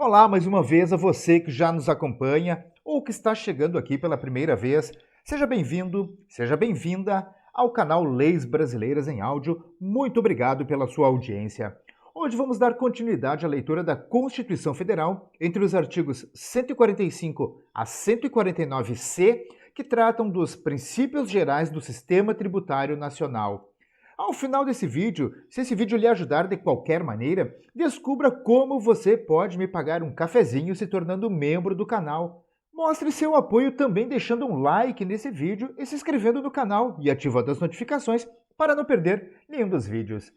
Olá mais uma vez a você que já nos acompanha ou que está chegando aqui pela primeira vez. Seja bem-vindo, seja bem-vinda ao canal Leis Brasileiras em Áudio. Muito obrigado pela sua audiência. Hoje vamos dar continuidade à leitura da Constituição Federal entre os artigos 145 a 149-C, que tratam dos princípios gerais do Sistema Tributário Nacional. Ao final desse vídeo, se esse vídeo lhe ajudar de qualquer maneira, descubra como você pode me pagar um cafezinho se tornando membro do canal. Mostre seu apoio também deixando um like nesse vídeo e se inscrevendo no canal e ativando as notificações para não perder nenhum dos vídeos.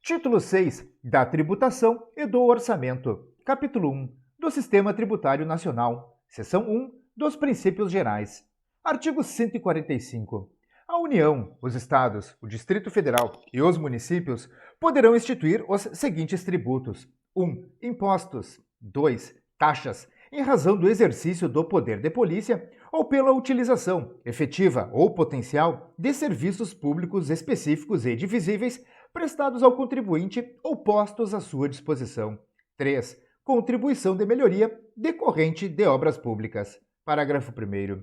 Título 6 da Tributação e do Orçamento. Capítulo 1 do Sistema Tributário Nacional. Seção 1 dos Princípios Gerais. Artigo 145. A União, os Estados, o Distrito Federal e os municípios poderão instituir os seguintes tributos: 1. Impostos. 2. Taxas, em razão do exercício do poder de polícia ou pela utilização, efetiva ou potencial, de serviços públicos específicos e divisíveis prestados ao contribuinte ou postos à sua disposição. 3. Contribuição de melhoria decorrente de obras públicas. Parágrafo 1º.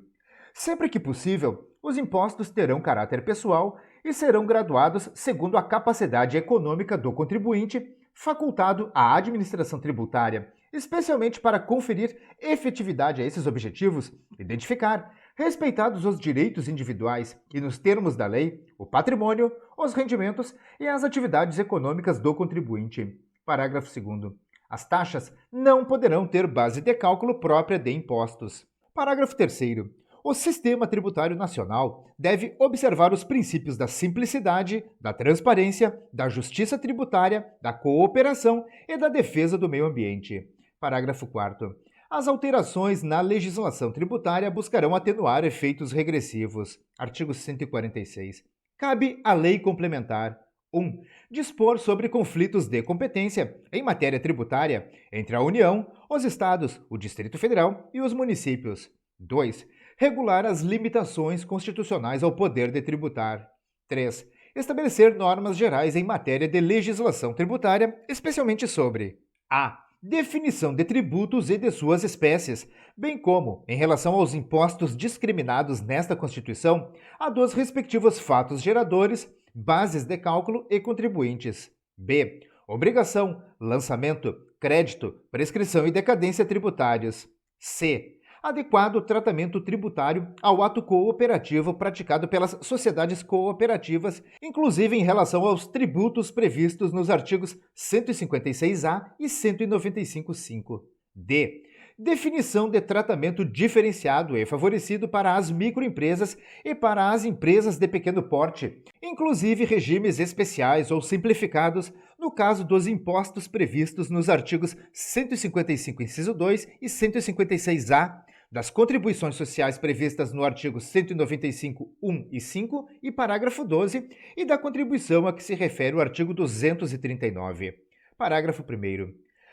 Sempre que possível, os impostos terão caráter pessoal e serão graduados segundo a capacidade econômica do contribuinte, facultado à administração tributária, especialmente para conferir efetividade a esses objetivos, identificar, respeitados os direitos individuais e nos termos da lei, o patrimônio, os rendimentos e as atividades econômicas do contribuinte. Parágrafo 2º. As taxas não poderão ter base de cálculo própria de impostos. Parágrafo 3º. O Sistema Tributário Nacional deve observar os princípios da simplicidade, da transparência, da justiça tributária, da cooperação e da defesa do meio ambiente. Parágrafo 4º. As alterações na legislação tributária buscarão atenuar efeitos regressivos. Artigo 146. Cabe à lei complementar: 1. Dispor sobre conflitos de competência em matéria tributária entre a União, os Estados, o Distrito Federal e os municípios. 2. Regular as limitações constitucionais ao poder de tributar. 3. Estabelecer normas gerais em matéria de legislação tributária, especialmente sobre a. Definição de tributos e de suas espécies, bem como, em relação aos impostos discriminados nesta Constituição, a dos respectivos fatos geradores, bases de cálculo e contribuintes. B. Obrigação, lançamento, crédito, prescrição e decadência tributários. C. Adequado tratamento tributário ao ato cooperativo praticado pelas sociedades cooperativas, inclusive em relação aos tributos previstos nos artigos 156-A e 195-5. D. Definição de tratamento diferenciado e favorecido para as microempresas e para as empresas de pequeno porte, inclusive regimes especiais ou simplificados no caso dos impostos previstos nos artigos 155, inciso 2 e 156-A, das contribuições sociais previstas no artigo 195, 1 e 5 e parágrafo 12 e da contribuição a que se refere o artigo 239. Parágrafo 1º.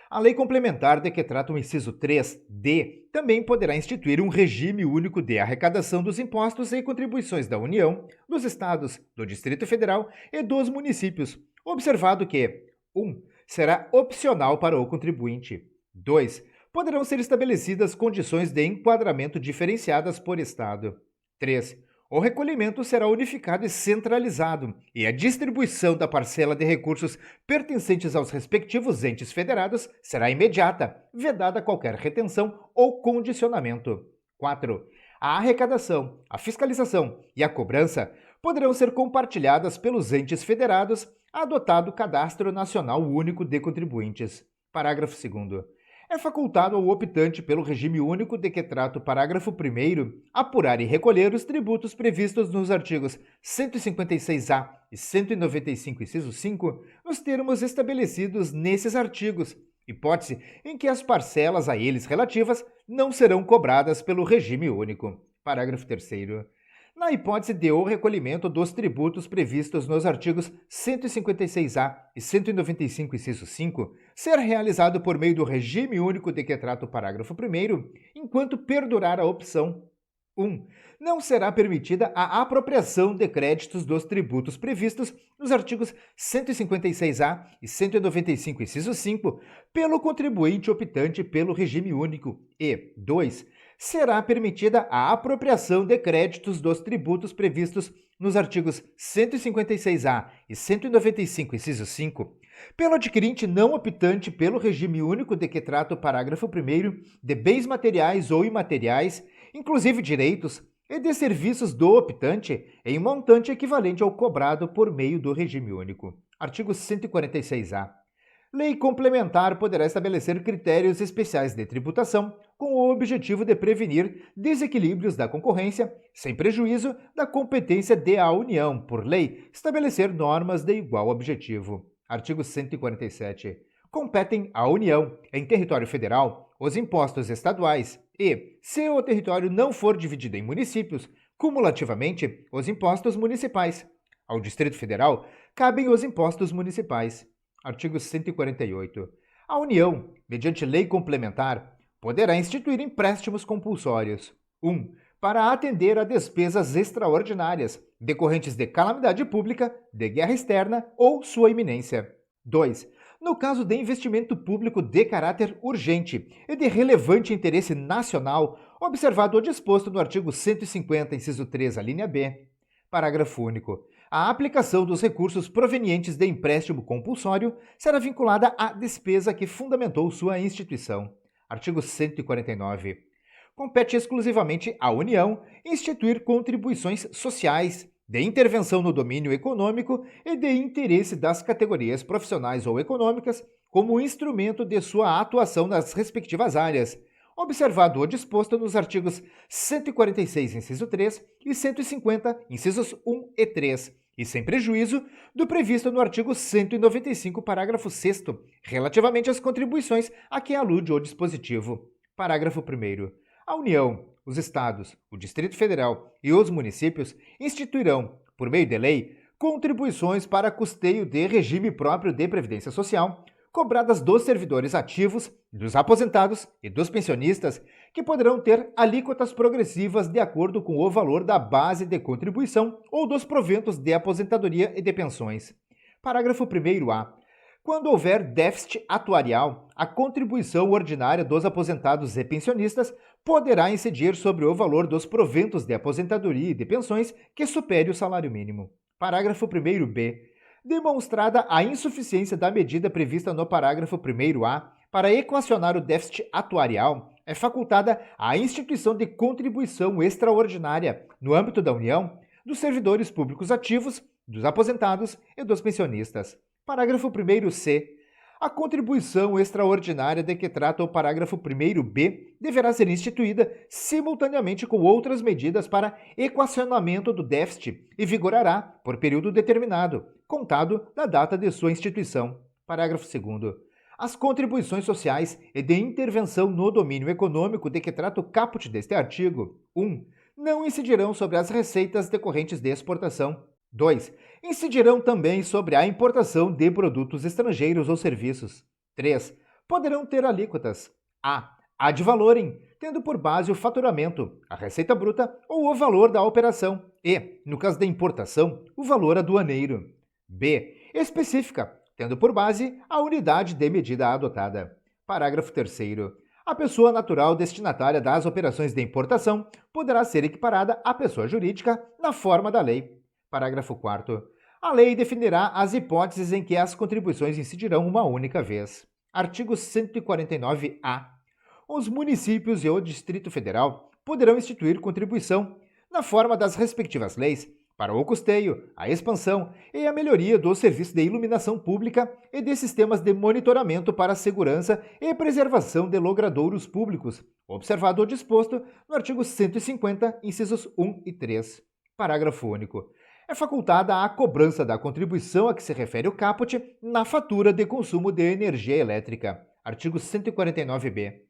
A lei complementar de que trata o inciso 3d também poderá instituir um regime único de arrecadação dos impostos e contribuições da União, dos Estados, do Distrito Federal e dos municípios, observado que 1. Será opcional para o contribuinte. 2. Poderão ser estabelecidas condições de enquadramento diferenciadas por Estado. 3. O recolhimento será unificado e centralizado, e a distribuição da parcela de recursos pertencentes aos respectivos entes federados será imediata, vedada qualquer retenção ou condicionamento. 4. A arrecadação, a fiscalização e a cobrança poderão ser compartilhadas pelos entes federados, adotado o Cadastro Nacional Único de Contribuintes. Parágrafo 2º. É facultado ao optante pelo regime único de que trata o parágrafo 1º apurar e recolher os tributos previstos nos artigos 156-A e 195, inciso 5, nos termos estabelecidos nesses artigos, hipótese em que as parcelas a eles relativas não serão cobradas pelo regime único. Parágrafo 3º. Na hipótese de o recolhimento dos tributos previstos nos artigos 156-A e 195, inciso 5, ser realizado por meio do regime único de que trata o parágrafo 1º, enquanto perdurar a opção 1. Não será permitida a apropriação de créditos dos tributos previstos nos artigos 156-A e 195, inciso 5, pelo contribuinte optante pelo regime único. E 2. Será permitida a apropriação de créditos dos tributos previstos nos artigos 156-A e 195, inciso 5, pelo adquirente não optante pelo regime único de que trata o parágrafo 1º de bens materiais ou imateriais, inclusive direitos, e de serviços do optante em montante equivalente ao cobrado por meio do regime único. Artigo 146-A. Lei complementar poderá estabelecer critérios especiais de tributação com o objetivo de prevenir desequilíbrios da concorrência, sem prejuízo da competência da União, por lei, estabelecer normas de igual objetivo. Artigo 147. Competem à União, em território federal, os impostos estaduais e, se o território não for dividido em municípios, cumulativamente, os impostos municipais. Ao Distrito Federal, cabem os impostos municipais. Artigo 148. A União, mediante lei complementar, poderá instituir empréstimos compulsórios. 1. Para atender a despesas extraordinárias, decorrentes de calamidade pública, de guerra externa ou sua iminência. 2. No caso de investimento público de caráter urgente e de relevante interesse nacional, observado o disposto no artigo 150, inciso 3, a linha B. Parágrafo único. A aplicação dos recursos provenientes de empréstimo compulsório será vinculada à despesa que fundamentou sua instituição. Artigo 149. Compete exclusivamente à União instituir contribuições sociais, de intervenção no domínio econômico e de interesse das categorias profissionais ou econômicas como instrumento de sua atuação nas respectivas áreas, observado o disposto nos artigos 146, inciso 3 e 150, incisos 1 e 3, e sem prejuízo do previsto no artigo 195, parágrafo 6º, relativamente às contribuições a que alude o dispositivo. Parágrafo 1º. A União, os Estados, o Distrito Federal e os municípios instituirão, por meio de lei, contribuições para custeio de regime próprio de previdência social, cobradas dos servidores ativos, dos aposentados e dos pensionistas, que poderão ter alíquotas progressivas de acordo com o valor da base de contribuição ou dos proventos de aposentadoria e de pensões. Parágrafo 1º-A. Quando houver déficit atuarial, a contribuição ordinária dos aposentados e pensionistas poderá incidir sobre o valor dos proventos de aposentadoria e de pensões que supere o salário mínimo. Parágrafo 1º-B. Demonstrada a insuficiência da medida prevista no parágrafo 1º-A para equacionar o déficit atuarial, é facultada a instituição de contribuição extraordinária, no âmbito da União, dos servidores públicos ativos, dos aposentados e dos pensionistas. Parágrafo 1º-C. A contribuição extraordinária de que trata o parágrafo 1º-B deverá ser instituída simultaneamente com outras medidas para equacionamento do déficit e vigorará por período determinado, contado da data de sua instituição. Parágrafo 2º. As contribuições sociais e de intervenção no domínio econômico de que trata o caput deste artigo 1. Não incidirão sobre as receitas decorrentes de exportação. 2. Incidirão também sobre a importação de produtos estrangeiros ou serviços. 3. Poderão ter alíquotas A. Ad valorem, tendo por base o faturamento, a receita bruta ou o valor da operação e, no caso da importação, o valor aduaneiro. B. Específica, tendo por base a unidade de medida adotada. Parágrafo 3º. A pessoa natural destinatária das operações de importação poderá ser equiparada à pessoa jurídica na forma da lei. Parágrafo 4º. A lei definirá as hipóteses em que as contribuições incidirão uma única vez. Artigo 149-A. Os municípios e o Distrito Federal poderão instituir contribuição, na forma das respectivas leis, para o custeio, a expansão e a melhoria do serviço de iluminação pública e de sistemas de monitoramento para a segurança e preservação de logradouros públicos, observado o disposto no artigo 150, incisos 1 e 3. Parágrafo único. É facultada a cobrança da contribuição a que se refere o caput na fatura de consumo de energia elétrica. Artigo 149-B.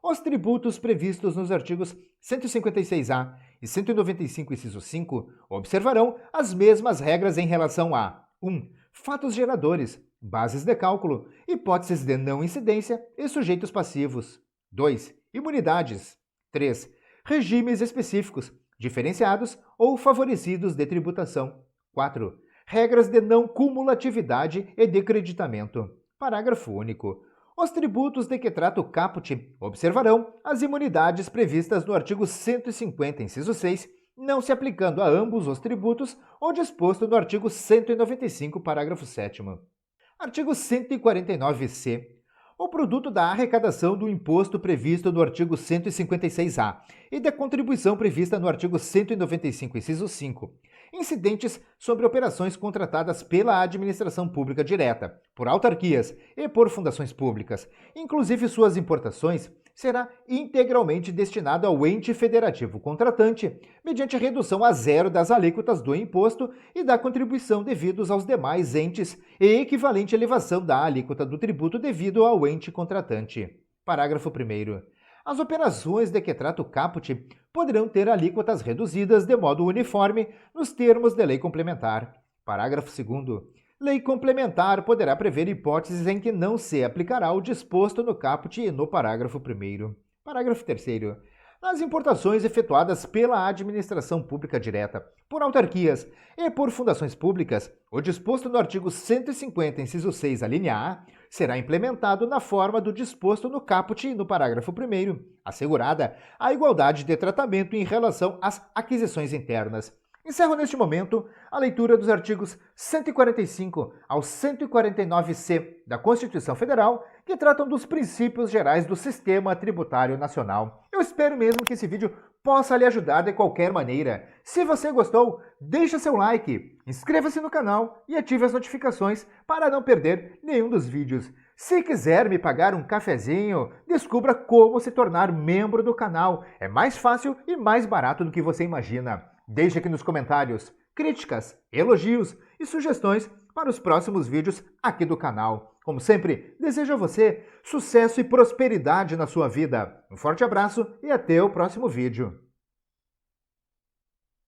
Os tributos previstos nos artigos 156-A e 195, inciso 5, observarão as mesmas regras em relação a 1. Fatos geradores, bases de cálculo, hipóteses de não incidência e sujeitos passivos. 2. Imunidades. 3. regimes específicos, diferenciados ou favorecidos de tributação. 4. Regras de não cumulatividade e de creditamento. Parágrafo único. Os tributos de que trata o caput observarão as imunidades previstas no artigo 150, inciso 6, não se aplicando a ambos os tributos ou disposto no artigo 195, parágrafo 7º. Artigo 149-C. O produto da arrecadação do imposto previsto no artigo 156-A e da contribuição prevista no artigo 195, inciso 5, incidentes sobre operações contratadas pela administração pública direta, por autarquias e por fundações públicas, inclusive suas importações, será integralmente destinado ao ente federativo contratante, mediante redução a zero das alíquotas do imposto e da contribuição devidos aos demais entes e equivalente elevação da alíquota do tributo devido ao ente contratante. Parágrafo 1º. As operações de que trata o caput poderão ter alíquotas reduzidas de modo uniforme nos termos de lei complementar. Parágrafo 2º. Lei complementar poderá prever hipóteses em que não se aplicará o disposto no caput e no parágrafo 1º. Parágrafo 3º. Nas importações efetuadas pela administração pública direta, por autarquias e por fundações públicas, o disposto no artigo 150, inciso 6, alínea A, será implementado na forma do disposto no caput e no parágrafo 1º, assegurada a igualdade de tratamento em relação às aquisições internas. Encerro neste momento a leitura dos artigos 145 ao 149-C da Constituição Federal, que tratam dos princípios gerais do Sistema Tributário Nacional. Eu espero mesmo que esse vídeo possa lhe ajudar de qualquer maneira. Se você gostou, deixe seu like, inscreva-se no canal e ative as notificações para não perder nenhum dos vídeos. Se quiser me pagar um cafezinho, descubra como se tornar membro do canal. É mais fácil e mais barato do que você imagina. Deixe aqui nos comentários críticas, elogios e sugestões para os próximos vídeos aqui do canal. Como sempre, desejo a você sucesso e prosperidade na sua vida. Um forte abraço e até o próximo vídeo.